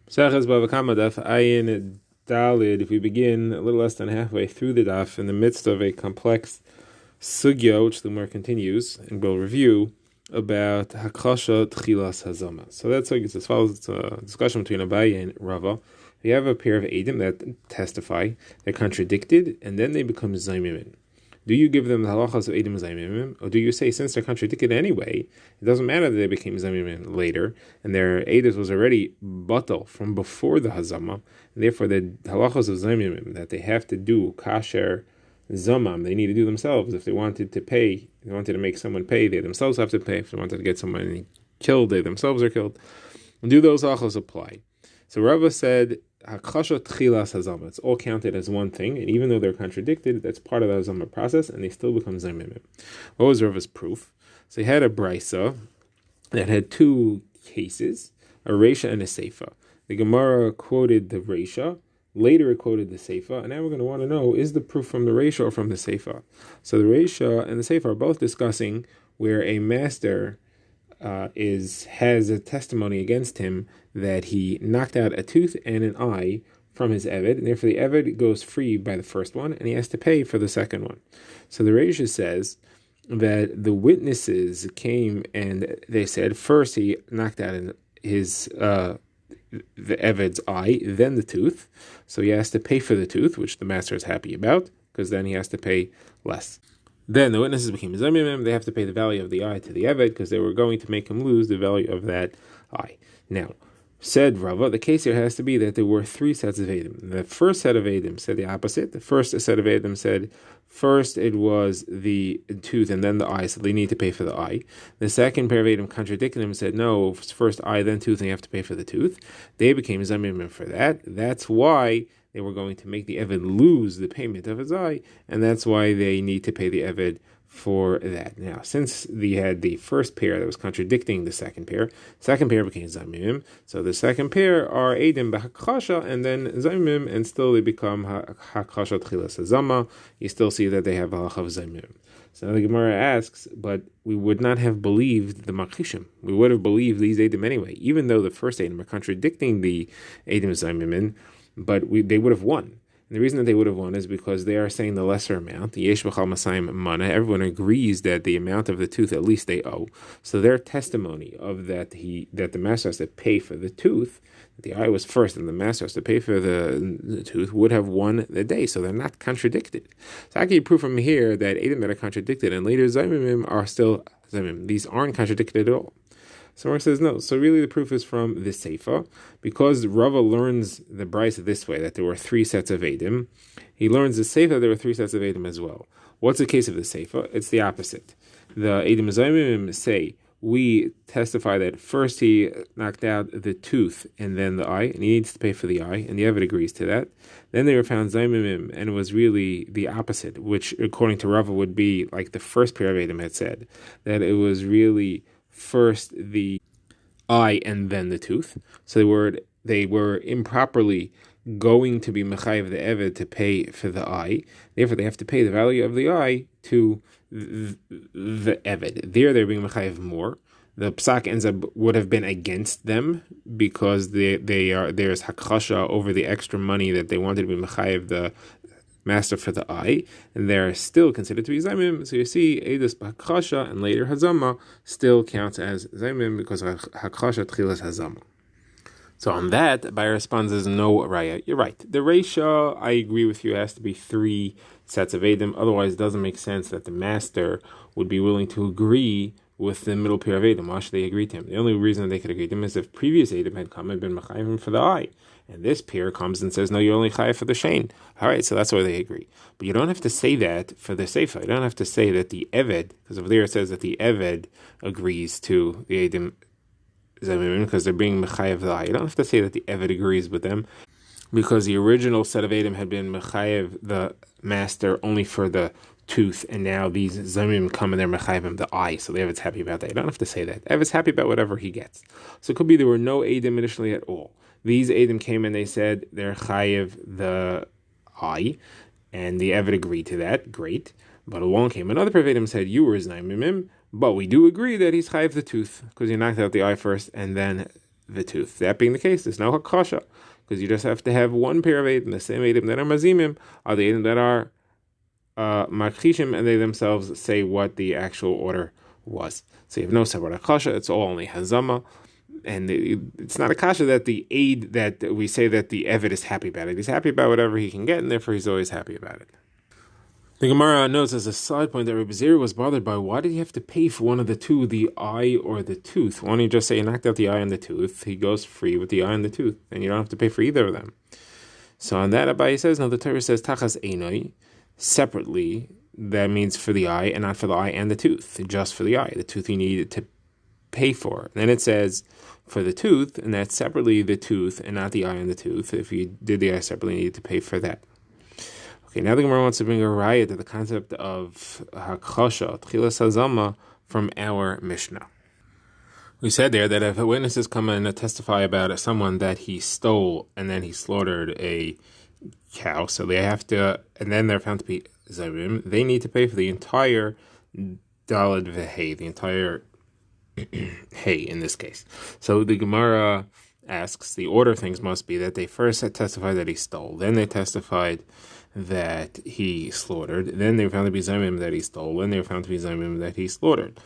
Bava Kamma daf ayin dalid. If we begin a little less than halfway through the daf, in the midst of a complex sugya, which the Gemara continues and will review about hakasha tchilas hazama. So that's like it's as follows. It's a discussion between Abaye and Rava. We have a pair of edim that testify, they're contradicted, and then they become zaymim. Do you give them the halachas of edim zaymim, or do you say since they're contradicted anyway, it doesn't matter that they became zaymim later, and their edus was already batal from before the hazama, and therefore the halachas of zaymim that they have to do kasher zamam, they need to do themselves. If they wanted to pay, they wanted to make someone pay, they themselves have to pay. If they wanted to get someone killed, they themselves are killed. Do those halachas apply? So Rava said, Hakasha tchilas hazama. It's all counted as one thing, and even though they're contradicted, that's part of the hazama process, and they still become zaymim. What was Rava's proof? So he had a brisa that had two cases, a reisha and a seifa. The Gemara quoted the reisha, later it quoted the seifa, and now we're going to want to know, is the proof from the reisha or from the seifa? So the reisha and the seifa are both discussing where a master has a testimony against him that he knocked out a tooth and an eye from his eved, and therefore the eved goes free by the first one, and he has to pay for the second one. So the Reisha says that the witnesses came and they said first he knocked out his the eved's eye, then the tooth, so he has to pay for the tooth, which the master is happy about, because then he has to pay less. Then the witnesses became zamimim. They have to pay the value of the eye to the eved because they were going to make him lose the value of that eye. Now, said Rava, the case here has to be that there were three sets of edim. The first set of edim said the opposite. The first set of edim said first it was the tooth and then the eye, so they need to pay for the eye. The second pair of edim contradicted him and said no, first eye, then tooth, and you have to pay for the tooth. They became zamimim for that. That's why they were going to make the eved lose the payment of his eye, and that's why they need to pay the eved for that. Now, since they had the first pair that was contradicting the second pair became zamimim, so the second pair are edim b'hakasha, and then zamimim, and still they become hakasha tchilas hazama. You still see that they have halacha of zamimim. So the Gemara asks, but we would not have believed the machishim. We would have believed these edim anyway, even though the first edim are contradicting the edim zamimim. But they would have won. And the reason that they would have won is because they are saying the lesser amount. The yesh b'chal masayim mana. Everyone agrees that the amount of the tooth at least they owe. So their testimony of that the master has to pay for the tooth, that the eye was first and the master has to pay for the tooth, would have won the day. So they're not contradicted. So I can prove from here that edim that are contradicted and later zaymim are still zaymim. These aren't contradicted at all. So Mark says no. So really the proof is from the Seifa, because Rava learns the brisa this way, that there were three sets of edim. He learns the Seifa that there were three sets of edim as well. What's the case of the Seifa? It's the opposite. The edim zaymim say, we testify that first he knocked out the tooth and then the eye, and he needs to pay for the eye, and the Eved agrees to that. Then they were found zaymim, and it was really the opposite, which according to Rava would be like the first pair of edim had said, that it was really first the eye and then the tooth. So they were improperly going to be mechayev the eved to pay for the eye. Therefore, they have to pay the value of the eye to the eved. There, they're being mechayev more. The psak ends up would have been against them because there's hakasha over the extra money that they wanted to be mechayev the master for the eye, and they're still considered to be zaymim. So you see, edus b'hakasha and later hazama still counts as zaymim because of hakasha tchilas hazama. So on that, Abaye responds, "There's no raya." You're right. The reisha, I agree with you, has to be three sets of edim. Otherwise, it doesn't make sense that the master would be willing to agree with the middle pair of edim. Why should they agree to him? The only reason they could agree to him is if previous edim had come and been mechayim for the eye. And this pair comes and says, no, you're only chayav for the shein. All right, so that's why they agree. But you don't have to say that for the seifa. You don't have to say that the eved, because over there it says that the eved agrees to the edim zamimim because they're being mechayev the eye. You don't have to say that the eved agrees with them because the original set of edim had been mechayev the master only for the tooth, and now these zamim come and they're mechayvim the eye, so the Eved's happy about that. You don't have to say that. Eved's happy about whatever he gets. So it could be there were no edim initially at all. These edim came and they said they're chayev the eye, and the Eved agreed to that. Great. But along came another pair of edim said you were zamimim, but we do agree that he's chayev the tooth because he knocked out the eye first and then the tooth. That being the case, there's no hakasha, because you just have to have one pair of edim. The same edim that are mazimim are the edim that are makhishim, and they themselves say what the actual order was. So you have no separate hakasha. It's all only hazama. And it's not a kasha that the aid that we say that the Eved is happy about it. He's happy about whatever he can get, and therefore he's always happy about it. The Gemara notes as a side point that Rebbe Zera was bothered by why did he have to pay for one of the two, the eye or the tooth? Why don't you just say he knocked out the eye and the tooth? He goes free with the eye and the tooth, and you don't have to pay for either of them. So on that, Abaye says, no, the Torah says tachas einoi, separately. That means for the eye and not for the eye and the tooth, just for the eye. The tooth you need to pay for. And then it says for the tooth, and that's separately the tooth and not the eye and the tooth. If you did the eye separately, you need to pay for that. Okay, now the Gemara wants to bring a raya to the concept of hakasha, tchilas hazama, from our Mishnah. We said there that if witnesses come in and testify about someone that he stole and then he slaughtered a cow, so they have to, and then they're found to be zarim, they need to pay for the entire dalad v'hei, the entire hay in this case. So the Gemara asks, the order of things must be that they first testified that he stole, then they testified that he slaughtered, then they were found to be zaymim that he stole, and they were found to be zaymim that he slaughtered.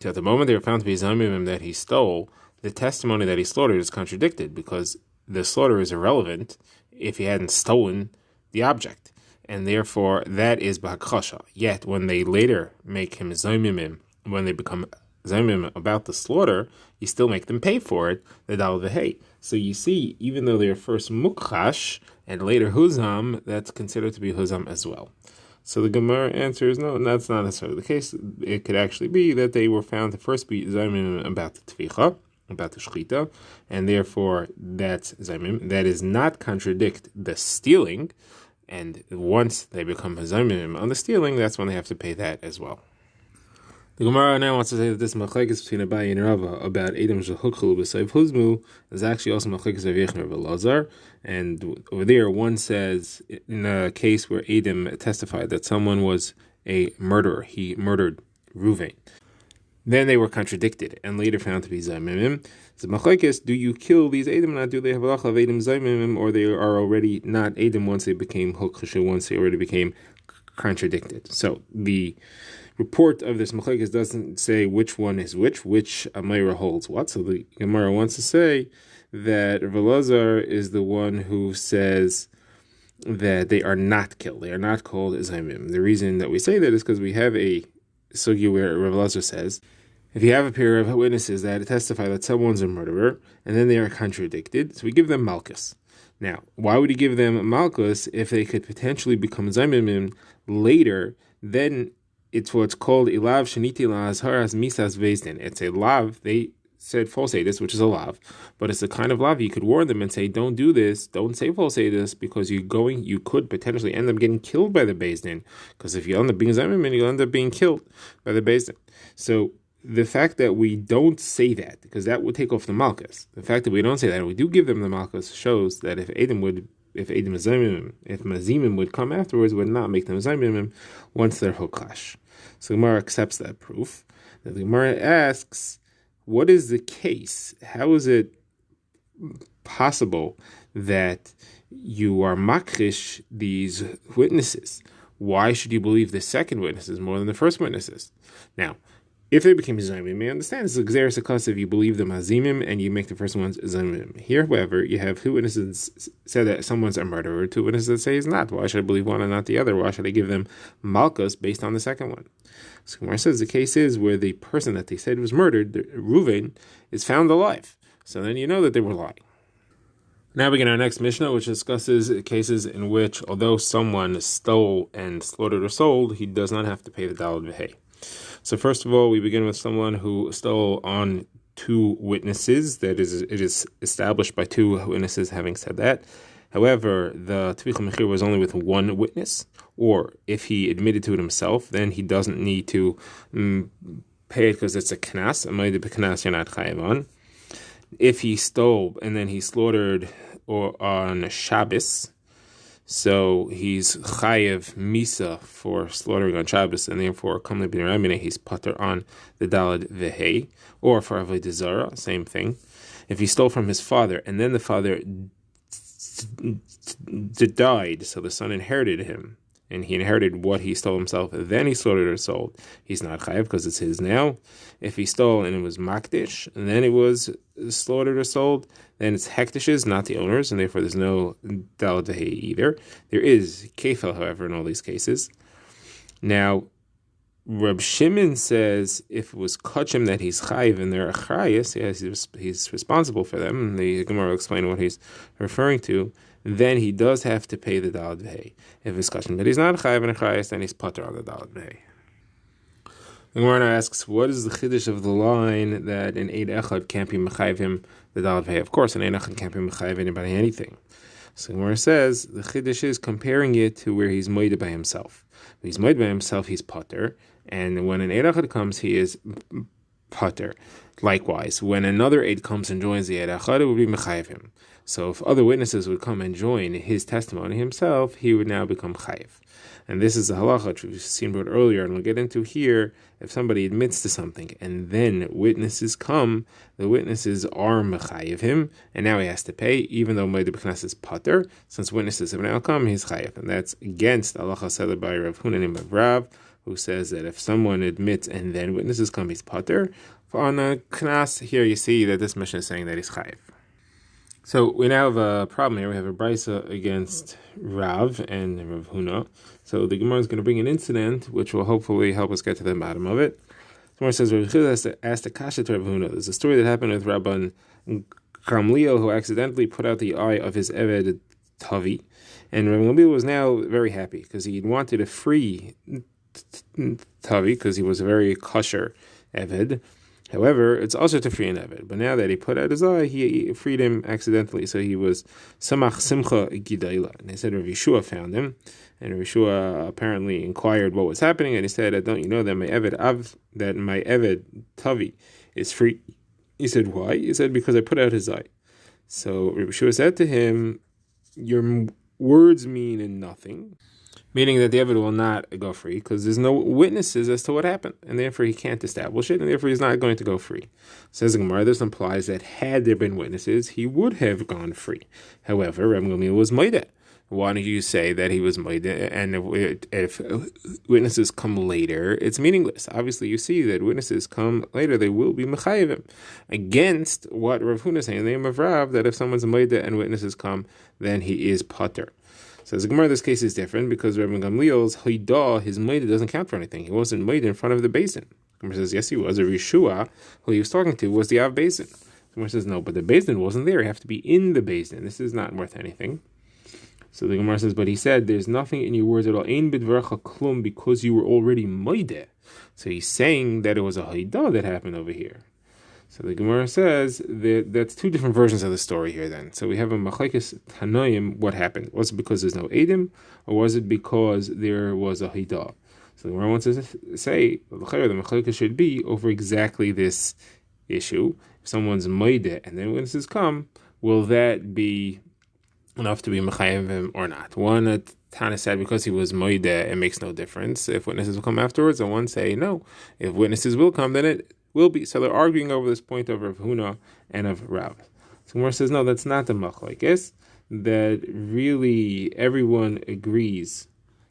So at the moment they were found to be zaymim that he stole, the testimony that he slaughtered is contradicted, because the slaughter is irrelevant if he hadn't stolen the object, and therefore that is b'hakasha. Yet when they later make him zaymim, when they become zaymim about the slaughter, you still make them pay for it, the dal v'hei. So you see, even though they're first mukhash and later huzam, that's considered to be huzam as well. So the Gemara answers, no, that's not necessarily the case. It could actually be that they were found to first be zaymim about the tvicha, about the shchita, and therefore that's zaymim. That does not contradict the stealing, and once they become zaymim on the stealing, that's when they have to pay that as well. The Gemara now wants to say that this machlekes between Abaye and Rava about Edom Shehukchelu b'Seiv Huzmu is actually also machlekes of Yechner v'Lazar, and over there one says in a case where Edom testified that someone was a murderer, he murdered Ruvain. Then they were contradicted and later found to be zaymim. So machlekes, do you kill these Edom, not do they have halacha of Edom zaymim, or they are already not Edom once they became hukcheshu, once they already became contradicted? So the report of this machlekes doesn't say which one is which Amira holds what. So the Gemara wants to say that Rav Elazar is the one who says that they are not killed. They are not called zaymim. The reason that we say that is because we have a sugya where Rav Elazar says, if you have a pair of witnesses that testify that someone's a murderer, and then they are contradicted, so we give them malchus. Now, why would he give them malchus if they could potentially become zaymim later? Then it's what's called ilav sheniti la'azharas misas vezdin. It's a lav. They said false edus, which is a lav, but it's a kind of lav you could warn them and say, don't do this, don't say false edus, because you could potentially end up getting killed by the bezdin. Because if you end up being zaymim, you'll end up being killed by the bezdin. So the fact that we don't say that, because that would take off the malchus, the fact that we don't say that, and we do give them the malchus, shows that if mazimim would come afterwards, would not make them zaymim once they're hokash. So Gemara accepts that proof. Now the Gemara asks, what is the case? How is it possible that you are makrish these witnesses? Why should you believe the second witnesses more than the first witnesses? Now, if they became zaymim, you may understand it's a gzeres hakos if you believe them hazimim and you make the first ones zaymim. Here, however, you have two witnesses said that someone's a murderer, two witnesses that say he's not. Why should I believe one and not the other? Why should I give them malchus based on the second one? So Gemara says the case is where the person that they said was murdered, Ruvain, is found alive. So then you know that they were lying. Now we begin our next Mishnah, which discusses cases in which, although someone stole and slaughtered or sold, he does not have to pay the dalad v'hei. So first of all, we begin with someone who stole on two witnesses. That is, it is established by two witnesses having said that. However, the Tvicha Mechir was only with one witness, or if he admitted to it himself, then he doesn't need to pay it because it's a knas. Amayde b'knas you're not chayav on. If he stole and then he slaughtered or on Shabbos, so he's chayev misa for slaughtering on Shabbos, and therefore kamle b'neramine he's pater on the dalad v'hei, or for avodah zara, same thing. If he stole from his father, and then the father died, so the son inherited him, and he inherited what he stole himself, then he slaughtered or sold, he's not chayav because it's his now. If he stole and it was makdish, and then it was slaughtered or sold, then it's hektishes, not the owners, and therefore there's no dalad v'hei either. There is kefel, however, in all these cases. Now, Reb Shimon says if it was kachim that he's chayiv and they're achrayis, yes, he's responsible for them, and the Gemara will explain what he's referring to, then he does have to pay the dalad v'hei. If it's kachim but he's not chayiv and achrayis, then he's pater on the dalad v'hei. The Gemara asks, what is the chiddush of the line that an eid echad can't be mechayiv him the dalad v'hei? Of course, an eid echad can't be mechayiv anybody anything. So the Gemara says the chiddush is comparing it to where he's moed by himself. When he's moed by himself, he's pater. And when an eid echad comes, he is pater. Likewise, when another eid comes and joins the eid echad, it would be mechayiv him. So if other witnesses would come and join his testimony himself, he would now become chayiv. And this is the halacha which we've seen about earlier, and we'll get into here. If somebody admits to something and then witnesses come, the witnesses are mechayiv him, and now he has to pay, even though moed b'knas is pater. Since witnesses have now come, he's chayiv, and that's against halacha said by Rav Huna and Rav, who says that if someone admits and then witnesses come, he's pater. On a knas, here you see that this mission is saying that he's chayiv. So we now have a problem here. We have a brisa against Rav and Rav Huna. So the Gemara is going to bring an incident which will hopefully help us get to the bottom of it. The Gemara says Rav Huna asked a kasha to Rav Huna. There's a story that happened with Rabban Gamliel who accidentally put out the eye of his eved Tavi, and Rabban Gamliel was now very happy because he wanted to free Tavi because he was a very kosher eved. However, it's also to free an eved. But now that he put out his eye, he freed him accidentally. So he was samach simcha gidayla. And they said Rav Yeshua found him. And Rav Yeshua apparently inquired what was happening. And he said, don't you know that my eved Tavi is free? He said, why? He said, because I put out his eye. So Rav Yeshua said to him, your words mean nothing. Meaning that the eved will not go free because there's no witnesses as to what happened, and therefore he can't establish it, and therefore he's not going to go free. Says the Gemara, this implies that had there been witnesses, he would have gone free. However, Reb Gamliel was moedeh. Why don't you say that he was moedeh? And if witnesses come later, it's meaningless. Obviously, you see that witnesses come later, they will be mechayivim. Against what Rav Huna is saying in the name of Rav, that if someone's moedeh and witnesses come, then he is pater. So the Gemara, this case is different because Rabbi Gamliel's haidah, his moed doesn't count for anything. He wasn't moed in front of the basin. The Gemara says, yes, he was. A Yeshua, who he was talking to, was the Av basin. The Gemara says, no, but the basin wasn't there. You have to be in the basin. This is not worth anything. So the Gemara says, but he said, there's nothing in your words at all. Ein bidvarcha klum, because you were already moed. So he's saying that it was a haidah that happened over here. So the Gemara says that that's two different versions of the story here then. So we have a machlekes tanoim, what happened? Was it because there's no edim, or was it because there was a haidah? So the Gemara wants to say, the machlekes should be over exactly this issue. If someone's moedeh and then witnesses come, will that be enough to be mechayev him or not? One Tana said because he was moedeh, it makes no difference if witnesses will come afterwards, and one say no, if witnesses will come, then it will be. So they're arguing over this point of Rav Huna and of Rav. So Gemara says, no, that's not the machlekes. That really everyone agrees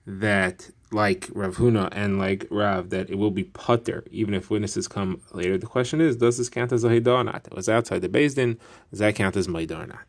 that, like Rav Huna and like Rav, that it will be pater even if witnesses come later. The question is, does this count as a haidah or not? It was outside the Beis Din. Does that count as moed or not?